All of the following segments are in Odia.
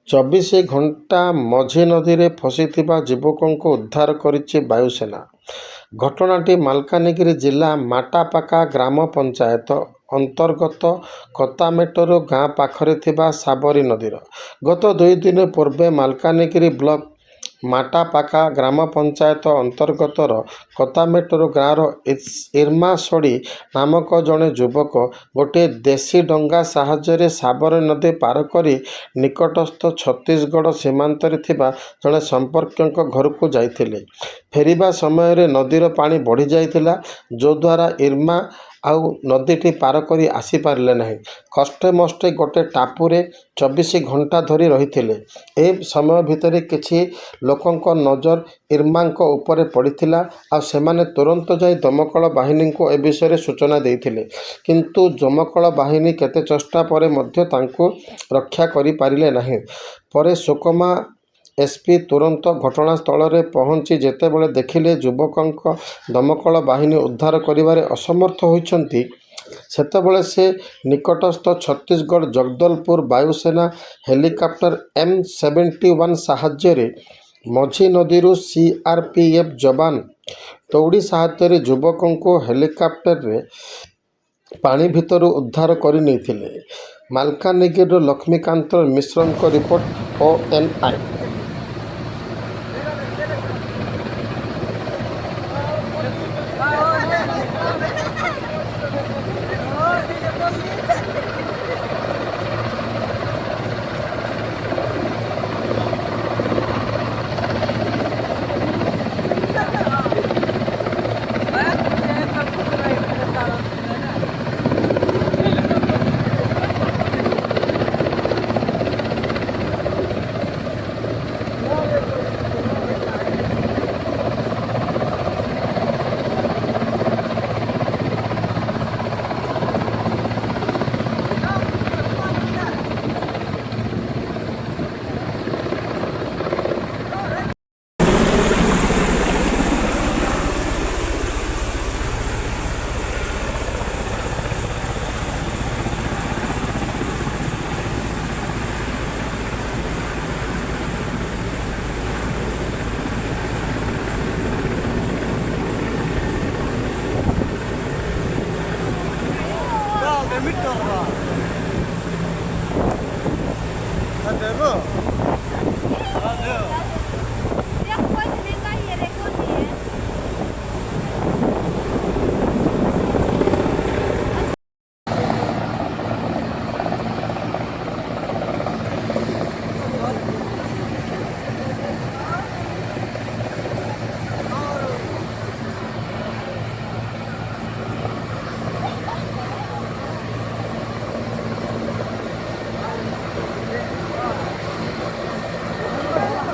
ଚବିଶ ଘଣ୍ଟା ମଝି ନଦୀରେ ଫସିଥିବା ଯୁବକଙ୍କୁ ଉଦ୍ଧାର କରିଛି ବାୟୁସେନା। ଘଟଣାଟି ମାଲକାନଗିରି ଜିଲ୍ଲା ମାଟାପାକା ଗ୍ରାମ ପଞ୍ଚାୟତ ଅନ୍ତର୍ଗତ କତାମେଟରୁ ଗାଁ ପାଖରେ ଥିବା ସାବରୀ ନଦୀର। ଗତ 2 ଦିନ ପୂର୍ବେ ମାଲକାନଗିରି ବ୍ଲକ ମାଟାପାକା ଗ୍ରାମ ପଞ୍ଚାୟତ ଅନ୍ତର୍ଗତର କତାମେଟରୁ ଗାଁର ଇର୍ମାସୋଡ଼ି ନାମକ ଜଣେ ଯୁବକ ଗୋଟିଏ ଦେଶୀ ଡଙ୍ଗା ସାହାଯ୍ୟରେ ସାବରୀ ନଦୀ ପାର କରି ନିକଟସ୍ଥ ଛତିଶଗଡ଼ ସୀମାନ୍ତରେ ଥିବା ଜଣେ ସମ୍ପର୍କୀୟଙ୍କ ଘରକୁ ଯାଇଥିଲେ। ଫେରିବା ସମୟରେ ନଦୀର ପାଣି ବଢ଼ିଯାଇଥିଲା, ଯଦ୍ୱାରା ଇର୍ମା ଆଉ ନଦୀଟି ପାର କରି ଆସିପାରିଲେ ନାହିଁ। କଷ୍ଟେମଷ୍ଟେ ଗୋଟିଏ ଟାପୁରେ 24 ଘଣ୍ଟା ଧରି ରହିଥିଲେ। ଏହି ସମୟ ଭିତରେ କିଛି ଲୋକଙ୍କ ନଜର ଇର୍ମାଙ୍କ ଉପରେ ପଡ଼ିଥିଲା ଆଉ ସେମାନେ ତୁରନ୍ତ ଯାଇ ଦମକଳ ବାହିନୀଙ୍କୁ ଏ ବିଷୟରେ ସୂଚନା ଦେଇଥିଲେ। କିନ୍ତୁ ଦମକଳ ବାହିନୀ କେତେ ଚେଷ୍ଟା ପରେ ମଧ୍ୟ ତାଙ୍କୁ ରକ୍ଷା କରିପାରିଲେ ନାହିଁ। ପରେ ସୁକମା ଏସ୍ପି ତୁରନ୍ତ ଘଟଣାସ୍ଥଳରେ ପହଞ୍ଚି ଯେତେବେଳେ ଦେଖିଲେ ଯୁବକଙ୍କ ଦମକଳ ବାହିନୀ ଉଦ୍ଧାର କରିବାରେ ଅସମର୍ଥ ହୋଇଛନ୍ତି, ସେତେବେଳେ ସେ ନିକଟସ୍ଥ ଛତିଶଗଡ଼ ଜଗଦଲପୁର ବାୟୁସେନା ହେଲିକପ୍ଟର M71 ସାହାଯ୍ୟରେ ମଝି ନଦୀରୁ CRPF ଯବାନ ଦଉଡ଼ି ସାହାଯ୍ୟରେ ଯୁବକଙ୍କୁ ହେଲିକପ୍ଟରରେ ପାଣି ଭିତରୁ ଉଦ୍ଧାର କରି ନେଇଥିଲେ। ମାଲକାନଗିରିର ଲକ୍ଷ୍ମୀକାନ୍ତ ମିଶ୍ରଙ୍କ ରିପୋର୍ଟ ONI।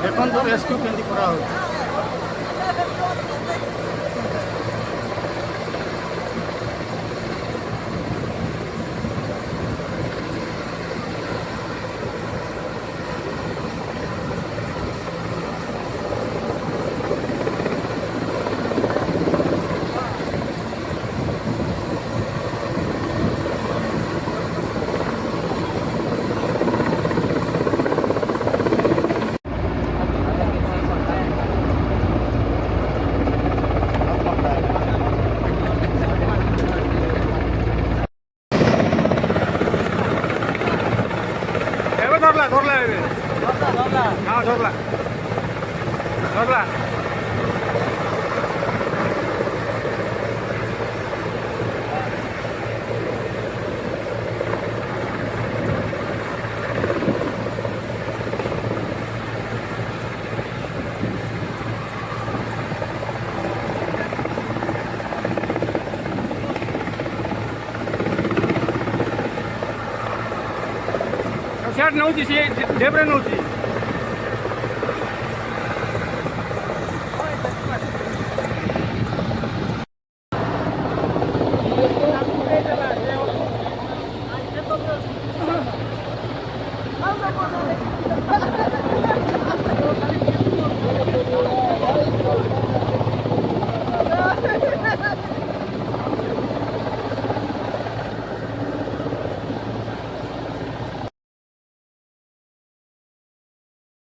ଦେଖନ୍ତୁ ରେସ୍କ୍ୟୁ କେମିତି କରାହେଉଛି। ধরলা হ্যাঁ ধরলা। ସିଆଡ଼େ ନେଉଛି, ସିଏ ଢେବରେ ନେଉଛି।